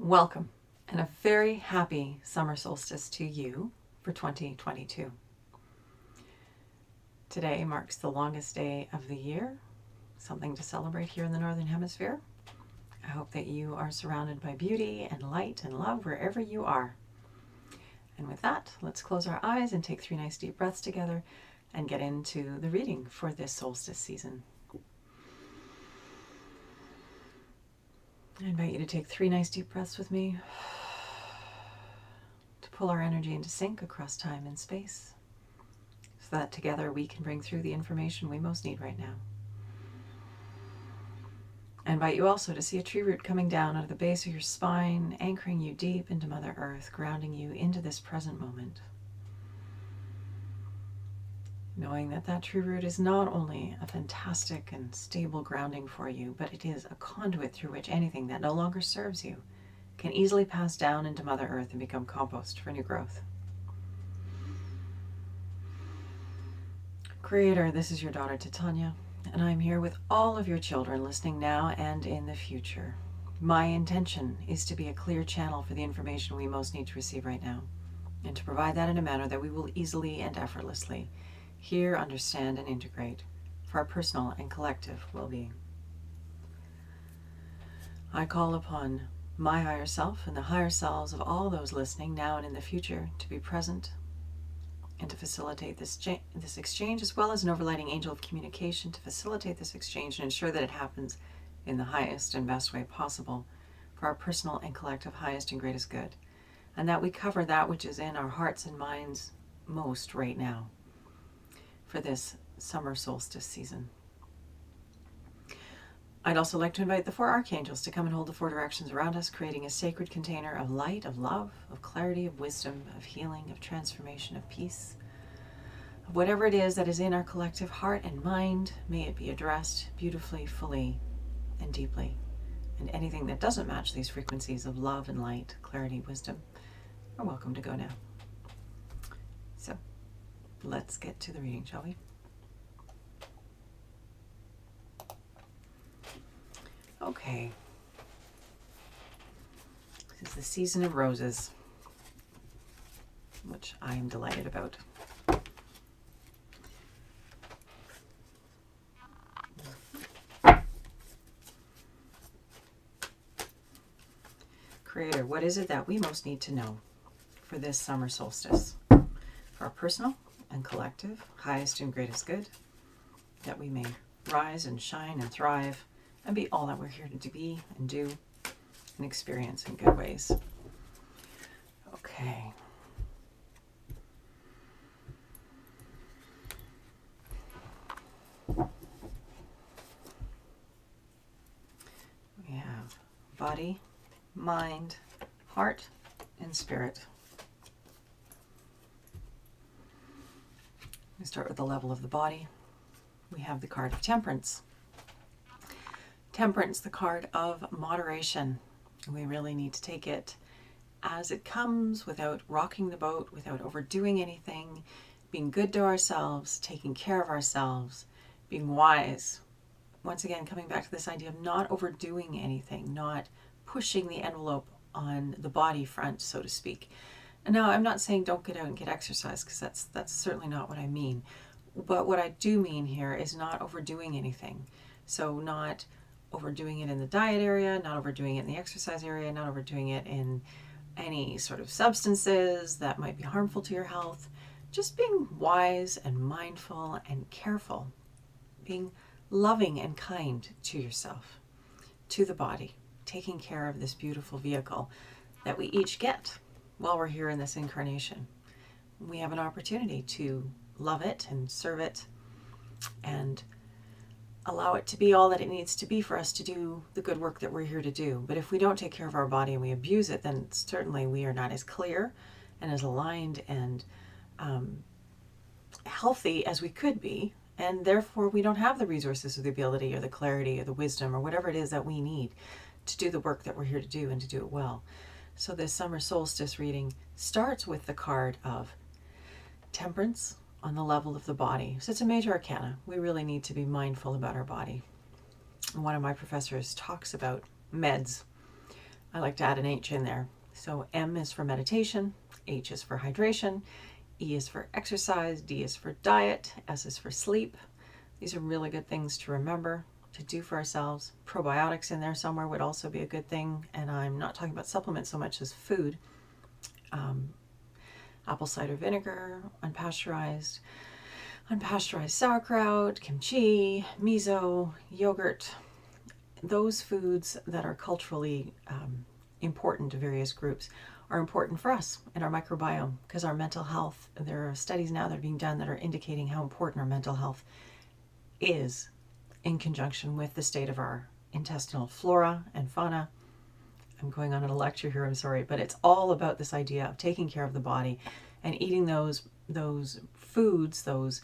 Welcome and a very happy summer solstice to you for 2022. Today marks the longest day of the year, something to celebrate here in the Northern Hemisphere. I hope that you are surrounded by beauty and light and love wherever you are. And with that, let's close our eyes and take 3 nice deep breaths together and get into the reading for this solstice season. I invite you to take 3 nice deep breaths with me to pull our energy into sync across time and space so that together we can bring through the information we most need right now. I invite you also to see a tree root coming down out of the base of your spine, anchoring you deep into Mother Earth, grounding you into this present moment. Knowing that that tree root is not only a fantastic and stable grounding for you, but it is a conduit through which anything that no longer serves you can easily pass down into Mother Earth and become compost for new growth. Creator, this is your daughter Titania, and I'm here with all of your children listening now and in the future. My intention is to be a clear channel for the information we most need to receive right now, and to provide that in a manner that we will easily and effortlessly hear, understand, and integrate for our personal and collective well-being. I call upon my higher self and the higher selves of all those listening now and in the future to be present and to facilitate this exchange, as well as an overlighting angel of communication to facilitate this exchange and ensure that it happens in the highest and best way possible for our personal and collective highest and greatest good, and that we cover that which is in our hearts and minds most right now for this summer solstice season. I'd also like to invite the 4 archangels to come and hold the 4 directions around us, creating a sacred container of light, of love, of clarity, of wisdom, of healing, of transformation, of peace, of whatever it is that is in our collective heart and mind. May it be addressed beautifully, fully, and deeply. And anything that doesn't match these frequencies of love and light, clarity, wisdom, are welcome to go now. So, let's get to the reading, shall we? Okay. This is the season of roses, which I am delighted about. Creator, what is it that we most need to know for this summer solstice? For our personal and collective, highest and greatest good, that we may rise and shine and thrive and be all that we're here to be and do and experience in good ways. Okay. We have body, mind, heart, and spirit. We start with the level of the body. We have the card of Temperance. Temperance, the card of moderation. We really need to take it as it comes without rocking the boat, without overdoing anything, being good to ourselves, taking care of ourselves, being wise. Once again, coming back to this idea of not overdoing anything, not pushing the envelope on the body front, so to speak. And now, I'm not saying don't get out and get exercise, because that's certainly not what I mean. But what I do mean here is not overdoing anything. So not overdoing it in the diet area, not overdoing it in the exercise area, not overdoing it in any sort of substances that might be harmful to your health. Just being wise and mindful and careful. Being loving and kind to yourself, to the body. Taking care of this beautiful vehicle that we each get while we're here in this incarnation. We have an opportunity to love it and serve it and allow it to be all that it needs to be for us to do the good work that we're here to do. But if we don't take care of our body and we abuse it, then certainly we are not as clear and as aligned and healthy as we could be. And therefore we don't have the resources or the ability or the clarity or the wisdom or whatever it is that we need to do the work that we're here to do and to do it well. So this summer solstice reading starts with the card of Temperance on the level of the body. So it's a major arcana. We really need to be mindful about our body. One of my professors talks about meds I like to add an H in there. So M is for meditation, H is for hydration, E is for exercise, D is for diet, S is for sleep. These are really good things to remember, to do for ourselves. Probiotics in there somewhere would also be a good thing. And I'm not talking about supplements so much as food. Apple cider vinegar, unpasteurized sauerkraut, kimchi, miso, yogurt. Those foods that are culturally important to various groups are important for us and our microbiome, because our mental health, there are studies now that are being done that are indicating how important our mental health is in conjunction with the state of our intestinal flora and fauna. I'm going on a lecture here, I'm sorry, but it's all about this idea of taking care of the body and eating those foods, those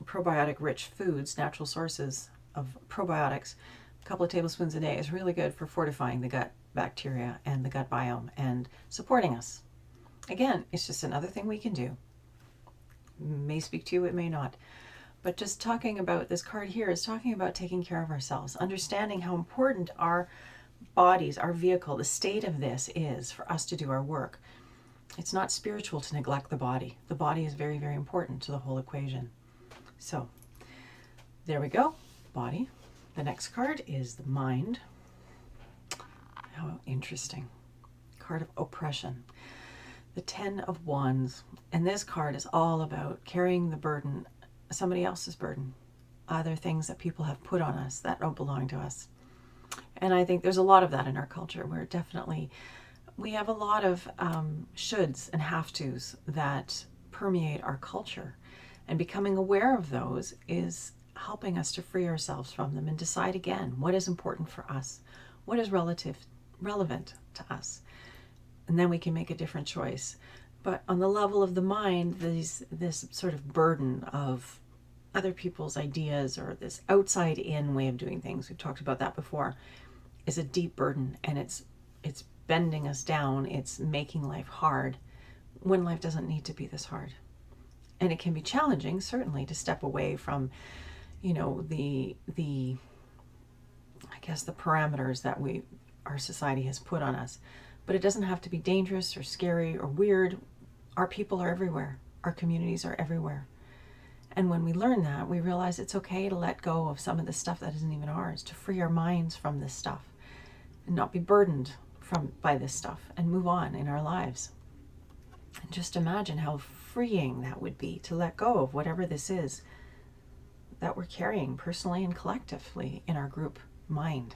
probiotic rich foods, natural sources of probiotics. A couple of tablespoons a day is really good for fortifying the gut bacteria and the gut biome and supporting us. Again, it's just another thing we can do. It may speak to you, it may not. But just talking about this card here is talking about taking care of ourselves, understanding how important our bodies, our vehicle, the state of this is for us to do our work. It's not spiritual to neglect the body. The body is very, very important to the whole equation. So there we go, body. The next card is the mind. How interesting. Card of oppression. The 10 of Wands. And this card is all about carrying the burden, somebody else's burden, other things that people have put on us that don't belong to us. And I think there's a lot of that in our culture where definitely we have a lot of shoulds and have-tos that permeate our culture. And becoming aware of those is helping us to free ourselves from them and decide again what is important for us, what is relevant to us. And then we can make a different choice. But on the level of the mind, this sort of burden of other people's ideas or this outside-in way of doing things, we've talked about that before, is a deep burden, and it's bending us down. It's making life hard when life doesn't need to be this hard. And it can be challenging, certainly, to step away from, the parameters that our society has put on us. But it doesn't have to be dangerous or scary or weird. Our people are everywhere. Our communities are everywhere. And when we learn that, we realize it's okay to let go of some of the stuff that isn't even ours, to free our minds from this stuff and not be burdened by this stuff and move on in our lives. And just imagine how freeing that would be to let go of whatever this is that we're carrying personally and collectively in our group mind.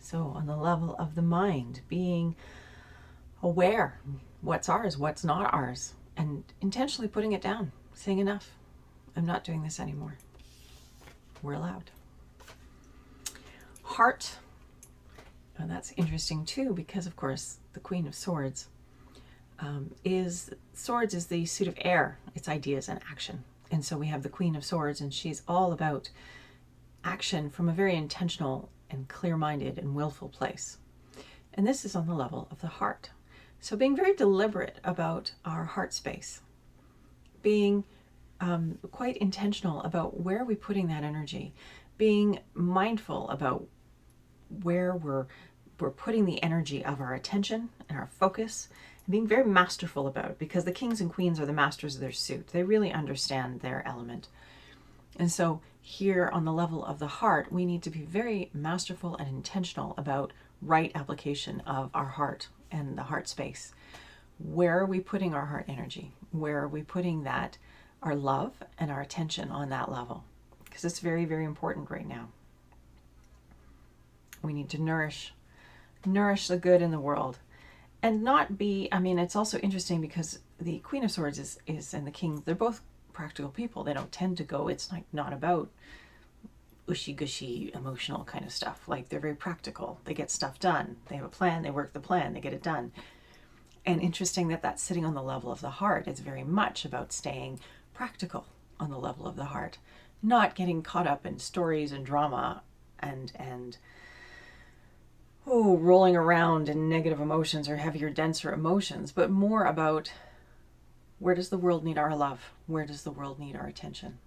So on the level of the mind, being aware what's ours, what's not ours, and intentionally putting it down, saying enough. I'm not doing this anymore. We're allowed. Heart. And that's interesting too, because of course the Queen of Swords is the suit of air. It's ideas and action. And so we have the Queen of Swords, and she's all about action from a very intentional and clear-minded and willful place. And this is on the level of the heart. So being very deliberate about our heart space, being quite intentional about where are we putting that energy, being mindful about where we're putting the energy of our attention and our focus, and being very masterful about it, because the kings and queens are the masters of their suit. They really understand their element. And so here on the level of the heart, we need to be very masterful and intentional about right application of our heart and the heart space. Where are we putting our heart energy? Where are we putting that, our love and our attention on that level? Because it's very, very important right now. We need to nourish the good in the world and not be, it's also interesting because the Queen of Swords is and the King, they're both practical people. They don't tend to go, it's like not about ushy-gushy emotional kind of stuff. Like, they're very practical. They get stuff done. They have a plan, they work the plan, they get it done. And interesting that that's sitting on the level of the heart. It's very much about staying practical on the level of the heart, not getting caught up in stories and drama and rolling around in negative emotions or heavier, denser emotions, but more about where does the world need our love? Where does the world need our attention?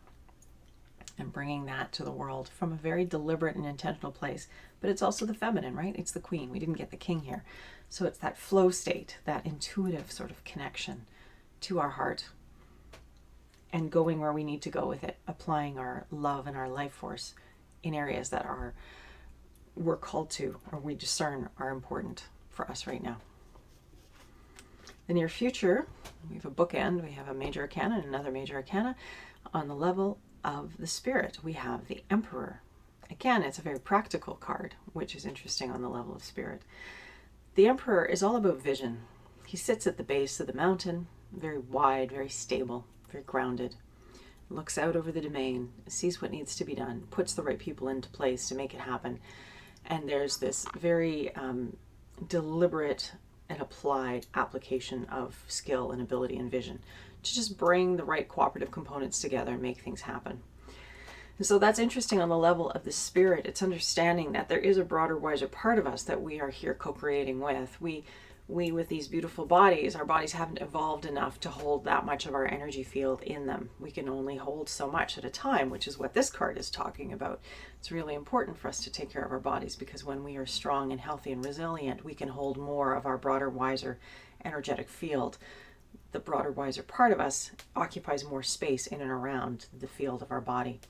and bringing that to the world from a very deliberate and intentional place. But it's also the feminine, right? It's the queen. We didn't get the king here. So it's that flow state, that intuitive sort of connection to our heart and going where we need to go with it, applying our love and our life force in areas that we're called to or we discern are important for us right now. The near future, we have a bookend. We have a major arcana and another major arcana. On the level of the spirit, we have the Emperor. Again, it's a very practical card, which is interesting on the level of spirit. The Emperor is all about vision. He sits at the base of the mountain, very wide, very stable, very grounded. Looks out over the domain, sees what needs to be done, puts the right people into place to make it happen. And there's this very deliberate and applied application of skill and ability and vision to just bring the right cooperative components together and make things happen. And so that's interesting on the level of the spirit. It's understanding that there is a broader, wiser part of us that we are here co-creating with. We with these beautiful bodies, our bodies haven't evolved enough to hold that much of our energy field in them. We can only hold so much at a time, which is what this card is talking about. It's really important for us to take care of our bodies because when we are strong and healthy and resilient, we can hold more of our broader, wiser, energetic field. The broader, wiser part of us occupies more space in and around the field of our body,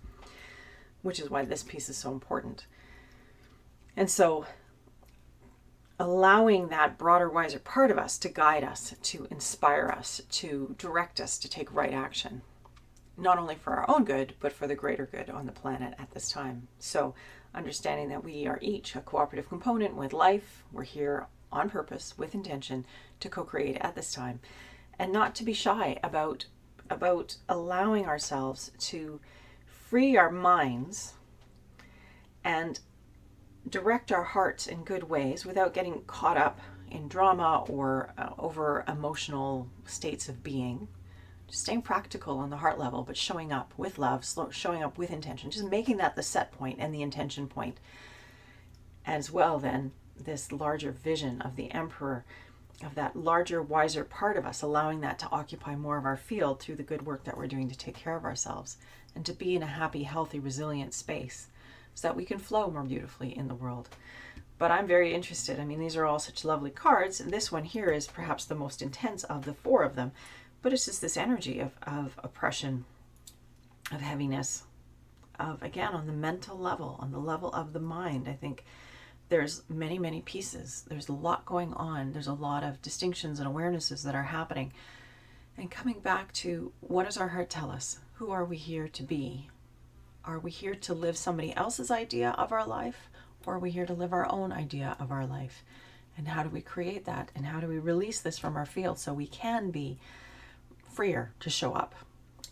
which is why this piece is so important. And so allowing that broader, wiser part of us to guide us, to inspire us, to direct us to take right action, not only for our own good, but for the greater good on the planet at this time. So understanding that we are each a cooperative component with life. We're here on purpose, with intention, to co-create at this time, and not to be shy about allowing ourselves to free our minds and direct our hearts in good ways without getting caught up in drama or over emotional states of being. Just staying practical on the heart level, but showing up with love, showing up with intention, just making that the set point and the intention point. As well, then, this larger vision of the Emperor, of that larger, wiser part of us, allowing that to occupy more of our field through the good work that we're doing to take care of ourselves and to be in a happy, healthy, resilient space, so that we can flow more beautifully in the world. But I'm very interested. I mean, these are all such lovely cards, and this one here is perhaps the most intense of the four of them. But it's just this energy of oppression, of heaviness, of, again, on the mental level, on the level of the mind. I think there's many, many pieces. There's a lot going on. There's a lot of distinctions and awarenesses that are happening. And coming back to, what does our heart tell us? Who are we here to be? Are we here to live somebody else's idea of our life, or are we here to live our own idea of our life? And how do we create that? And how do we release this from our field so we can be freer to show up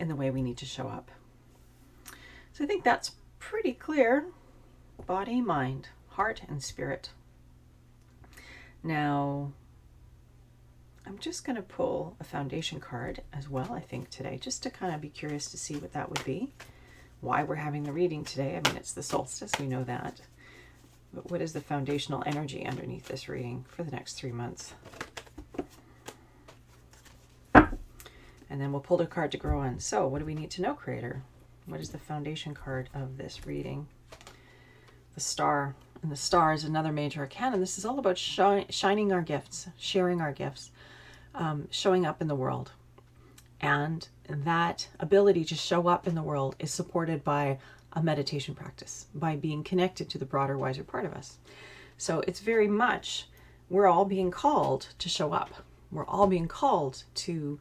in the way we need to show up? So I think that's pretty clear. Body, mind, heart, and spirit. Now, I'm just going to pull a foundation card as well, I think, today, just to kind of be curious to see what that would be. Why we're having the reading today. I mean, it's the solstice, we know that. But what is the foundational energy underneath this reading for the next 3 months? And then we'll pull the card to grow on. So what do we need to know, Creator? What is the foundation card of this reading? The Star. And the Star is another major arcana. This is all about shining our gifts, sharing our gifts, showing up in the world. And that ability to show up in the world is supported by a meditation practice, by being connected to the broader, wiser part of us. So it's very much, we're all being called to show up. We're all being called to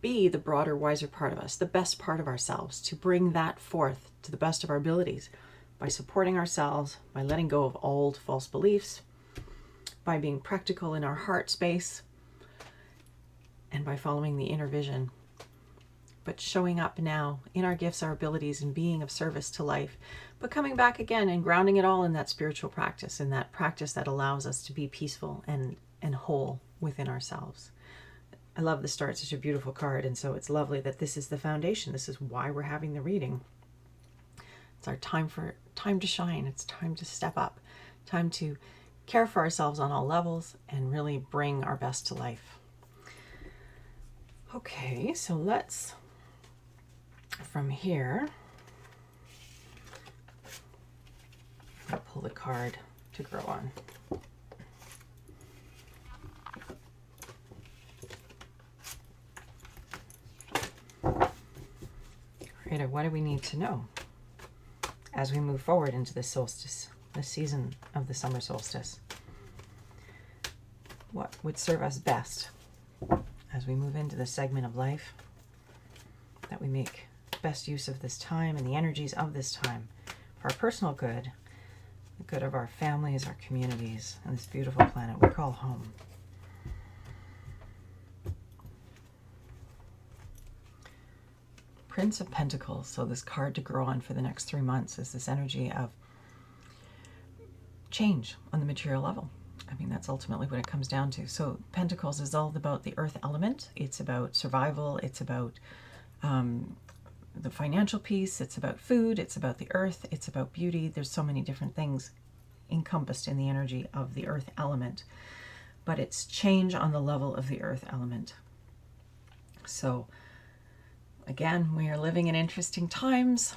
be the broader, wiser part of us, the best part of ourselves, to bring that forth to the best of our abilities by supporting ourselves, by letting go of old false beliefs, by being practical in our heart space, and by following the inner vision. But showing up now in our gifts, our abilities, and being of service to life, but coming back again and grounding it all in that spiritual practice, in that practice that allows us to be peaceful and whole within ourselves. I love the Star. It's such a beautiful card, and so it's lovely that this is the foundation. This is why we're having the reading. It's our time to shine. It's time to step up, time to care for ourselves on all levels and really bring our best to life. Okay, so let's, from here, I'll pull the card to grow on. Right, what do we need to know as we move forward into the solstice, the season of the summer solstice? What would serve us best as we move into the segment of life, that we make best use of this time and the energies of this time for our personal good, the good of our families, our communities, and this beautiful planet we call home. Prince of Pentacles. So this card to grow on for the next 3 months is this energy of change on the material level. I mean, that's ultimately what it comes down to. So Pentacles is all about the earth element. It's about survival. It's about the financial piece. It's about food. It's about the earth. It's about beauty. There's so many different things encompassed in the energy of the earth element. But it's change on the level of the earth element. So again, we are living in interesting times.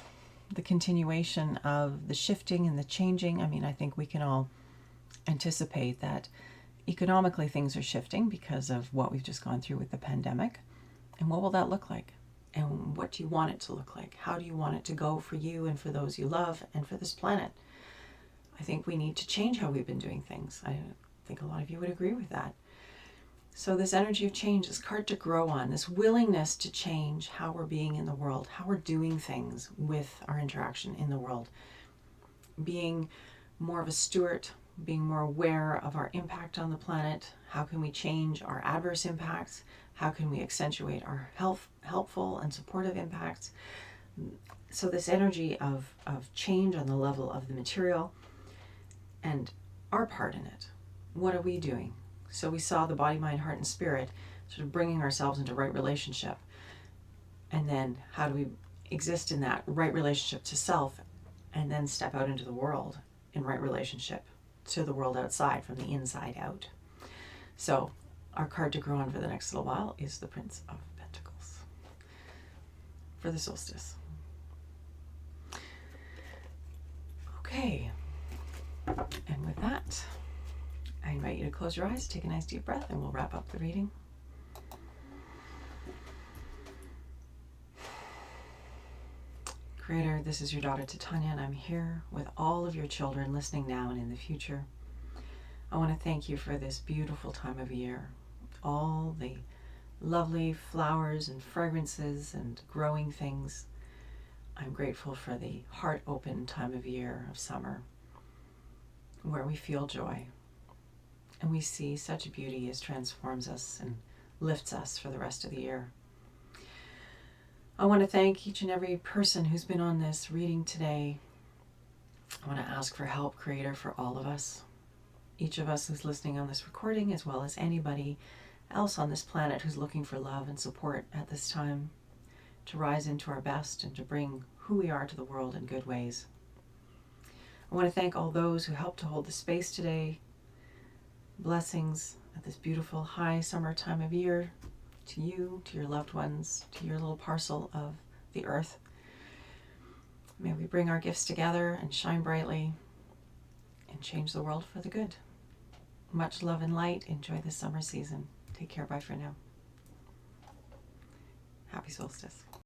The continuation of the shifting and the changing. I mean, I think we can all anticipate that economically things are shifting because of what we've just gone through with the pandemic. And what will that look like? And what do you want it to look like? How do you want it to go for you and for those you love and for this planet? I think we need to change how we've been doing things. I think a lot of you would agree with that. So this energy of change, this card to grow on, this willingness to change how we're being in the world, how we're doing things with our interaction in the world, being more of a steward, being more aware of our impact on the planet. How can we change our adverse impacts? How can we accentuate our helpful and supportive impacts? So this energy of change on the level of the material and our part in it. What are we doing? So we saw the body, mind, heart, and spirit sort of bringing ourselves into right relationship. And then how do we exist in that right relationship to self and then step out into the world in right relationship to the world outside, from the inside out? So our card to grow on for the next little while is the Prince of Pentacles for the solstice. Okay. And with that, I invite you to close your eyes, take a nice deep breath, and we'll wrap up the reading. Creator, this is your daughter Titania, and I'm here with all of your children listening now and in the future. I want to thank you for this beautiful time of year, all the lovely flowers and fragrances and growing things. I'm grateful for the heart-open time of year of summer, where we feel joy. And we see such beauty as transforms us and lifts us for the rest of the year. I want to thank each and every person who's been on this reading today. I want to ask for help, Creator, for all of us. Each of us who's listening on this recording, as well as anybody else on this planet who's looking for love and support at this time, to rise into our best and to bring who we are to the world in good ways. I want to thank all those who helped to hold the space today. Blessings at this beautiful high summer time of year to you, to your loved ones, to your little parcel of the earth. May we bring our gifts together and shine brightly and change the world for the good. Much love and light. Enjoy the summer season. Take care. Bye for now. Happy solstice.